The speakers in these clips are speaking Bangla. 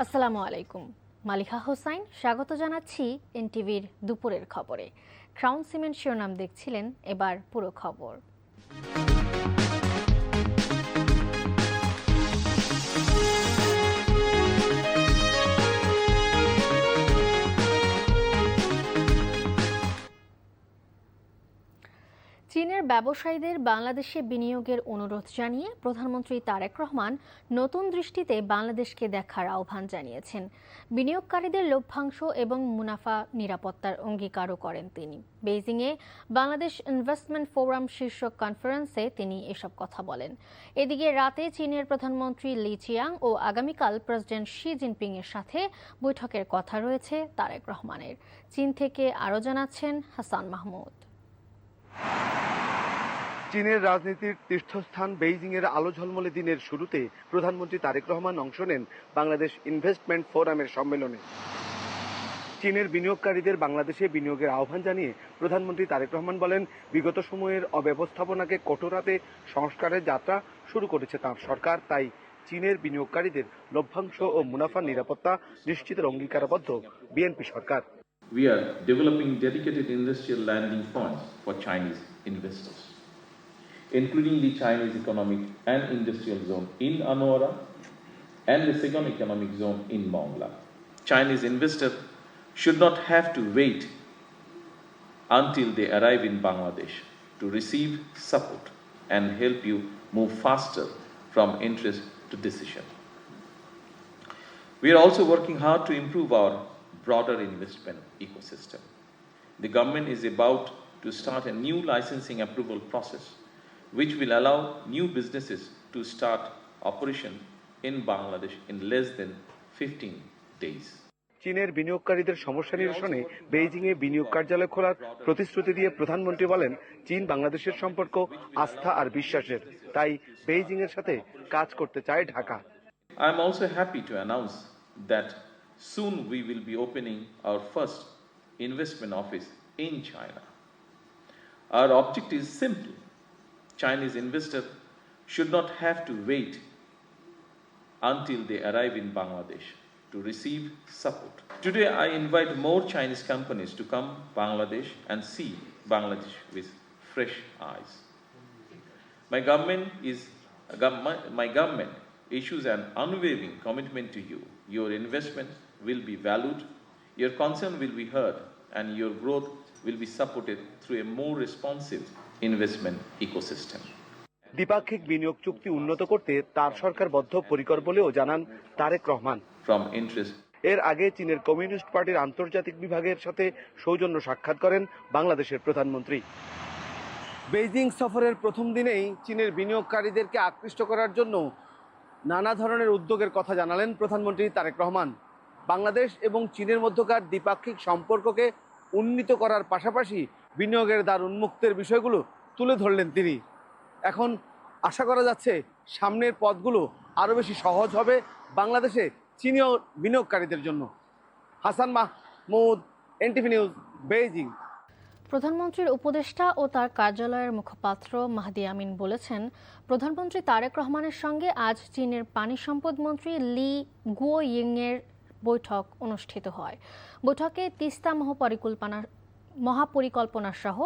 আসসালামু আলাইকুম। মালিহা হোসাইন স্বাগত জানাচ্ছি এনটিভির দুপুরের খবরে। ক্রাউন সিমেন্ট শিরোনাম দেখছিলেন, এবার পুরো খবর। চীনের ব্যবসায়ীদের বাংলাদেশে বিনিয়োগের অনুরোধ জানিয়ে প্রধানমন্ত্রী তারেক রহমান নতুন দৃষ্টিতে বাংলাদেশকে দেখার আহ্বান জানিয়েছেন। বিনিয়োগকারীদের লভ্যাংশ এবং মুনাফা নিরাপত্তার অঙ্গীকারও করেন তিনি। বেইজিংয়ে বাংলাদেশ ইনভেস্টমেন্ট ফোরাম শীর্ষক কনফারেন্সে তিনি এসব কথা বলেন। এদিকে রাতে চীনের প্রধানমন্ত্রী লি চিয়াং ও আগামীকাল প্রেসিডেন্ট শি জিনপিং এর সাথে বৈঠকের কথা রয়েছে তারেক রহমানের। চীন থেকে আরও জানাচ্ছেন হাসান মাহমুদ। চীনের রাজনীতির তীর্থস্থান বেইজিংয়ের আলো ঝলমলে দিনের শুরুতে প্রধানমন্ত্রী তারেক রহমান অংশ নেন বাংলাদেশ ইনভেস্টমেন্ট ফোরামের সম্মেলনে। চীনের বিনিয়োগকারীদের বাংলাদেশে বিনিয়োগের আহ্বান জানিয়ে প্রধানমন্ত্রী তারেক রহমান বলেন, বিগত সময়ের অব্যবস্থাপনাকে কঠোর হাতে সংস্কারের যাত্রা শুরু করেছে তাঁর সরকার। তাই চীনের বিনিয়োগকারীদের লভ্যাংশ ও মুনাফার নিরাপত্তা নিশ্চিতের অঙ্গীকারবদ্ধ বিএনপি সরকার। We are developing dedicated industrial landing points for Chinese investors, including the Chinese Economic and Industrial Zone in Anora and the Second Economic Zone in Mongla. Chinese investors should not have to wait until they arrive in Bangladesh to receive support and help you move faster from interest to decision. We are also working hard to improve our broader investment ecosystem. The government is about to start a new licensing approval process which will allow new businesses to start operation in Bangladesh in less than 15 days. চীনের বিনিয়োগকারীদের সমস্যা নিরসনে বেইজিংয়ে বিনিয়োগ কার্যালয় খোলার প্রতিশ্রুতি দিয়ে প্রধানমন্ত্রী বলেন, চীন বাংলাদেশের সম্পর্ক আস্থা আর বিশ্বাসের, তাই বেইজিংয়ের সাথে কাজ করতে চায় Dhaka. I am also happy to announce that soon we will be opening our first investment office in China. Our objective is simple. Chinese investors should not have to wait until they arrive in Bangladesh to receive support. Today I invite more Chinese companies to come Bangladesh and see Bangladesh with fresh eyes. My government issues an unwavering commitment to you. Your investment will be valued, your concern will be heard, and your growth will be supported through a more responsive investment ecosystem. দ্বিপাক্ষিক বিনিয়োগ চুক্তি উন্নত করতে তার সরকার বদ্ধপরিকর বলেও জানান তারেক রহমান। From interest. এর আগে চীনের কমিউনিস্ট পার্টির আন্তর্জাতিক বিভাগের সাথে সৌজন্য সাক্ষাৎ করেন বাংলাদেশের প্রধানমন্ত্রী। বেইজিং সফরের প্রথম দিনেই চীনের বিনিয়োগকারীদেরকে আকৃষ্ট করার জন্য নানা ধরনের উদ্যোগের কথা জানালেন প্রধানমন্ত্রী তারেক রহমান। বাংলাদেশ এবং চীনের মধ্যকার দ্বিপাক্ষিক সম্পর্ককে উন্নীত করার পাশাপাশি বিনিয়োগের দ্বার উন্মুক্তের বিষয়গুলো তুলে ধরলেন তিনি। এখন আশা করা যাচ্ছে সামনের পথগুলো আরও বেশি সহজ হবে বাংলাদেশে চীনীয় বিনিয়োগকারীদের জন্য। Hasan Mahmud, NTV news, Beijing. প্রধানমন্ত্রীর উপদেষ্টা ও তার কার্যালয়ের মুখপাত্র মাহদি আমিন বলেছেন, প্রধানমন্ত্রী তারেক রহমানের সঙ্গে আজ চীনের পানি সম্পদ মন্ত্রী লি গুওইংয়ের বৈঠক অনুষ্ঠিত হয়। বৈঠকে তিস্তা মহাপরিকল্পনা সহ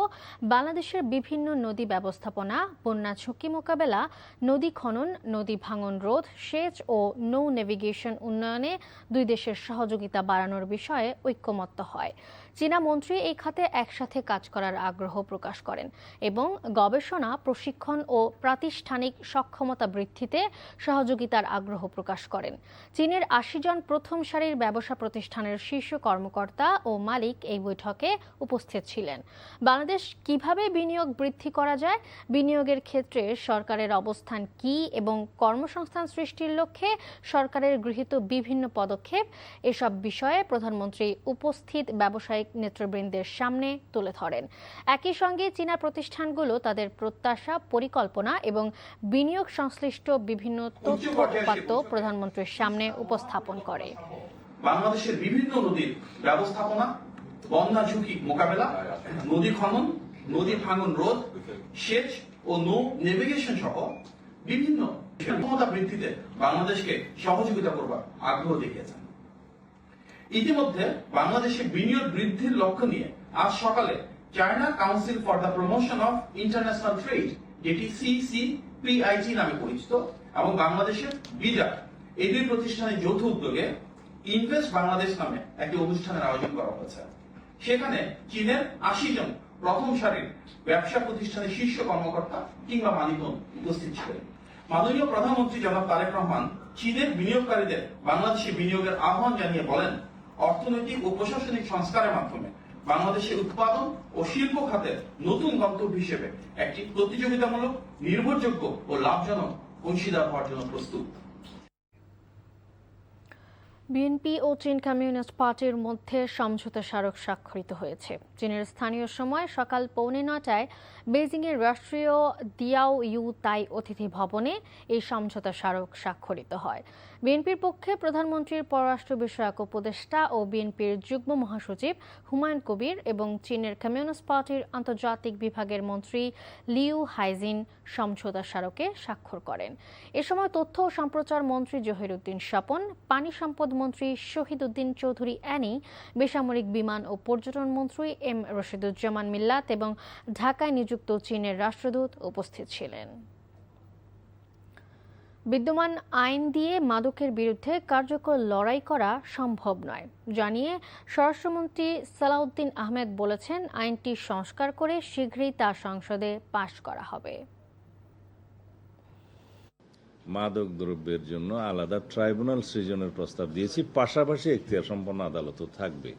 বাংলাদেশের বিভিন্ন নদী ব্যবস্থাপনা, বন্যা ঝুঁকি মোকাবেলা, নদী খনন, নদী ভাঙন রোধ, সেচ ও নৌ নেভিগেশন উন্নয়নে দুই দেশের সহযোগিতা বাড়ানোর বিষয়ে ঐক্যমত্য হয়। চীনা মন্ত্রী এই খাতে একসাথে কাজ করার আগ্রহ প্রকাশ করেন এবং গবেষণা, প্রশিক্ষণ ও প্রাতিষ্ঠানিক সক্ষমতা বৃদ্ধিতে সহযোগিতার আগ্রহ প্রকাশ করেন। চীনের ৮০ জন প্রথম সারির ব্যবসা প্রতিষ্ঠানের শীর্ষ কর্মকর্তা ও মালিক এই বৈঠকে উপস্থিত ছিলেন। বাংলাদেশ কিভাবে বিনিয়োগ বৃদ্ধি করা যায়, বিনিয়োগের ক্ষেত্রে সরকারের অবস্থান কি এবং কর্মসংস্থান সৃষ্টির লক্ষ্যে সরকারের গৃহীত বিভিন্ন পদক্ষেপ, এসব বিষয়ে প্রধানমন্ত্রী উপস্থিত ব্যবসায়িক নেতৃবৃন্দের সামনে তুলে ধরেন। একই সঙ্গে চীনা প্রতিষ্ঠানগুলো তাদের প্রত্যাশা, পরিকল্পনা এবং বিনিয়োগ সংশ্লিষ্ট বিভিন্ন তথ্য প্রধানমন্ত্রীর সামনে উপস্থাপন করে। বাংলাদেশের বিভিন্ন নদীর ব্যবস্থাপনা, বন্যা ঝুঁকি মোকাবেলা, নদী খনন, নদী ভাঙন রোধ, সেচ ও নৌ নেভিগেশন সহ বিভিন্ন ক্ষমতা বৃদ্ধিতে বাংলাদেশকে সহযোগিতা করবার আগ্রহ দেখিয়েছেন। ইতিমধ্যে বাংলাদেশে বিনিয়োগ বৃদ্ধির লক্ষ্য নিয়ে আজ সকালে China council for the promotion of international trade, যেটি CCPIT নামে পরিচিত, এবং বাংলাদেশের বিডা, এই দুই প্রতিষ্ঠানের যৌথ উদ্যোগে ইনভেস্ট বাংলাদেশ নামে একটি অনুষ্ঠানের আয়োজন করা হয়েছে। সেখানে চীনের 80 জন প্রথম সারির ব্যবসা প্রতিষ্ঠানের শীর্ষ কর্মকর্তা কিংবা মালিকগণ উপস্থিত ছিলেন। মাননীয় প্রধানমন্ত্রী জনাব তারেক রহমান চীনের বিনিয়োগকারীদের বাংলাদেশে বিনিয়োগের আহ্বান জানিয়ে বলেন, অর্থনৈতিক ও প্রশাসনিক সংস্কারের মাধ্যমে বাংলাদেশের উৎপাদন ও শিল্প খাতের নতুন গন্তব্য হিসেবে একটি প্রতিযোগিতামূলক, নির্ভরযোগ্য ও লাভজনক অংশীদার হওয়ার জন্য প্রস্তুত। বিএনপি ও চীন কমিউনিস্ট পার্টির মধ্যে সমঝোতা স্মারক স্বাক্ষরিত হয়েছে। চীনের স্থানীয় সময় সকাল 8:45 বেইজিংয়ের রাষ্ট্রীয় দিয়াও ইউ তাই অতিথি ভবনে এই সমঝোতা স্মারক স্বাক্ষরিত হয়। বিএনপির পক্ষে প্রধানমন্ত্রীর পররাষ্ট্র বিষয়ক উপদেষ্টা ও বিএনপির যুগ্ম মহাসচিব হুমায়ুন কবির এবং চীনের কমিউনিস্ট পার্টির আন্তর্জাতিক বিভাগের মন্ত্রী লিউ হাইজিন সমঝোতা স্মারকে স্বাক্ষর করেন। এ সময় তথ্য ও সম্প্রচার মন্ত্রী জহিরুদ্দিন স্বপন, পানি সম্পদ মন্ত্রী শহীদউদ্দিন চৌধুরী অ্যানি, বেসামরিক বিমান ও পর্যটন মন্ত্রী এম রশিদুজ্জামান মিল্লাত এবং ঢাকায় নিযুক্ত চীনের রাষ্ট্রদূত উপস্থিত ছিলেন। বিদ্যমান আইন দিয়ে মাদকের বিরুদ্ধে কার্যকর লড়াই করা সম্ভব নয় জানিয়ে স্বরাষ্ট্রমন্ত্রী সালাউদ্দিন আহমেদ বলেছেন, আইনটি সংস্কার করে শীঘ্রই তা সংসদে পাশ করা হবে। মাদক দ্রব্যের জন্য আলাদা ট্রাইব্যুনাল সৃজনের প্রস্তাব দিয়েছি, পাশাপাশি এখতিয়ার সম্পন্ন আদালতও থাকবে।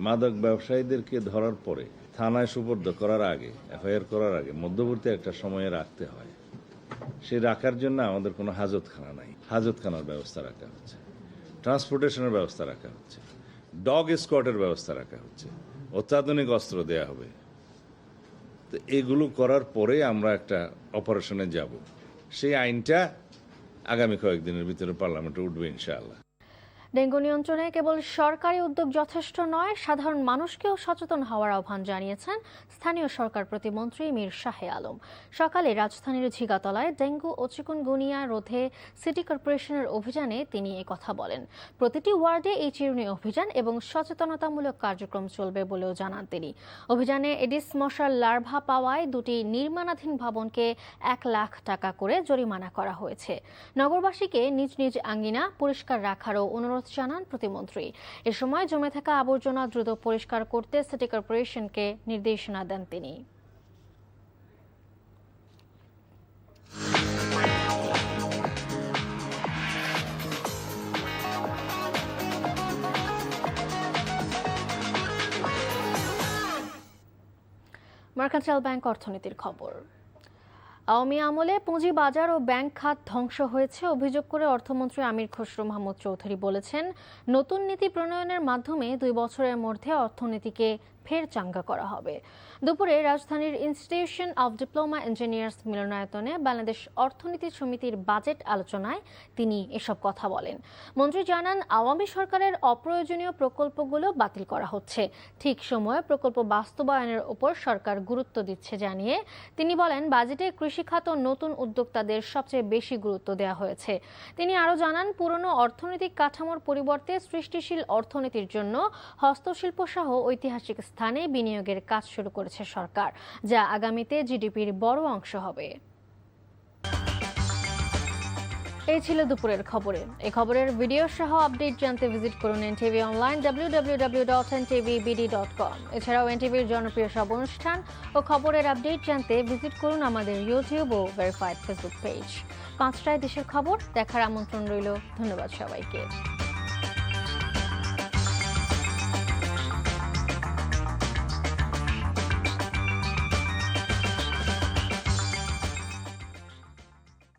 মাদক ব্যবসায়ীদেরকে ধরার পরে থানায় সুপর্দ করার আগে, এফআইআর করার আগে মধ্যবর্তী একটা সময়ে রাখতে হয়। সেই রাখার জন্য আমাদের কোনো হাজতখানা নাই, হাজতখানার ব্যবস্থা রাখা হচ্ছে, ট্রান্সপোর্টেশনের ব্যবস্থা রাখা হচ্ছে, ডগ স্কোয়াডের ব্যবস্থা রাখা হচ্ছে, অত্যাধুনিক অস্ত্র দেয়া হবে। তো এগুলো করার পরে আমরা একটা অপারেশনে যাব। সেই আইনটা আগামী কয়েকদিনের ভিতরে পার্লামেন্টে উঠবে ইনশাআল্লাহ। ডেঙ্গু নিয়ন্ত্রণে কেবল সরকারি উদ্যোগ যথেষ্ট নয়, সাধারণ মানুষকেও সচেতন হওয়ার আহ্বান জানিয়েছেন স্থানীয় সরকার প্রতিমন্ত্রী মীর শাহে আলম। সকালে রাজধানীর ঝিগাতলায় ডেঙ্গু ও চিকুনগুনিয়া রোধে সিটি কর্পোরেশনের অভিযানে তিনি একথা বলেন। প্রতিটি ওয়ার্ডে এই চিরুনি অভিযান এবং সচেতনতামূলক কার্যক্রম চলবে বলেও জানান তিনি। অভিযানে এডিস মশার লার্ভা পাওয়ায় দুটি নির্মাণাধীন ভবনকে 1 লাখ টাকা করে জরিমানা করা হয়েছে। নগরবাসীকে নিজ নিজ আঙ্গিনা পরিষ্কার রাখারও অনুরোধ জানান প্রতিমন্ত্রী। এ সময় জমে থাকা আবর্জনা দ্রুত পরিষ্কার করতে সিটি কর্পোরেশনকে নির্দেশনা দেন তিনি। মার্কেন্টাইল ব্যাংক অর্থনীতির খবর। আওয়ামী আমলে পুঁজি বাজার ও ব্যাংক খাত ধ্বংস হয়েছে অভিযোগ করে অর্থমন্ত্রী আমির খসরু মাহমুদ চৌধুরী বলেছেন, নতুন নীতি প্রণয়নের মাধ্যমে 2 বছরের মধ্যে অর্থনীতিকে ফের চাঙ্গা করা হবে। দুপুরে রাজধানীর ইনস্টিটিউশন অব ডিপ্লোমা ইঞ্জিনিয়ার্স মিলনায়তনে বাংলাদেশ অর্থনীতি সমিতির বাজেট আলোচনায় তিনি এসব কথা বলেন। মন্ত্রী জানান, আওয়ামী সরকারের অপ্রয়োজনীয় প্রকল্পগুলো বাতিল করা হচ্ছে, ঠিক সময়ে প্রকল্প বাস্তবায়নের উপর সরকার গুরুত্ব দিচ্ছে জানিয়ে তিনি বলেন, বাজেটে কৃষি খাত ও নতুন উদ্যোক্তাদের সবচেয়ে বেশি গুরুত্ব দেওয়া হয়েছে। তিনি আরও জানান, পুরনো অর্থনৈতিক কাঠামোর পরিবর্তে সৃষ্টিশীল অর্থনীতির জন্য হস্তশিল্প সহ ঐতিহাসিক স্থানে বিনিয়োগের কাজ শুরু করেছে সরকার, যা আগামীতে জিডিপির বড় অংশ হবে। এই ছিল দুপুরের খবরে। এই খবরের ভিডিও সহ আপডেট জানতে ভিজিট করুন এনটিভি অনলাইন www.ntvbd.com। এছাড়াও এনটিভির জনপ্রিয় সব অনুষ্ঠান ও খবরের আপডেট জানতে ভিজিট করুন আমাদের ইউটিউব ও ভেরিফাইড ফেসবুক পেজ। 5টায় দেশের খবর দেখার আমন্ত্রণ রইল। ধন্যবাদ সবাইকে।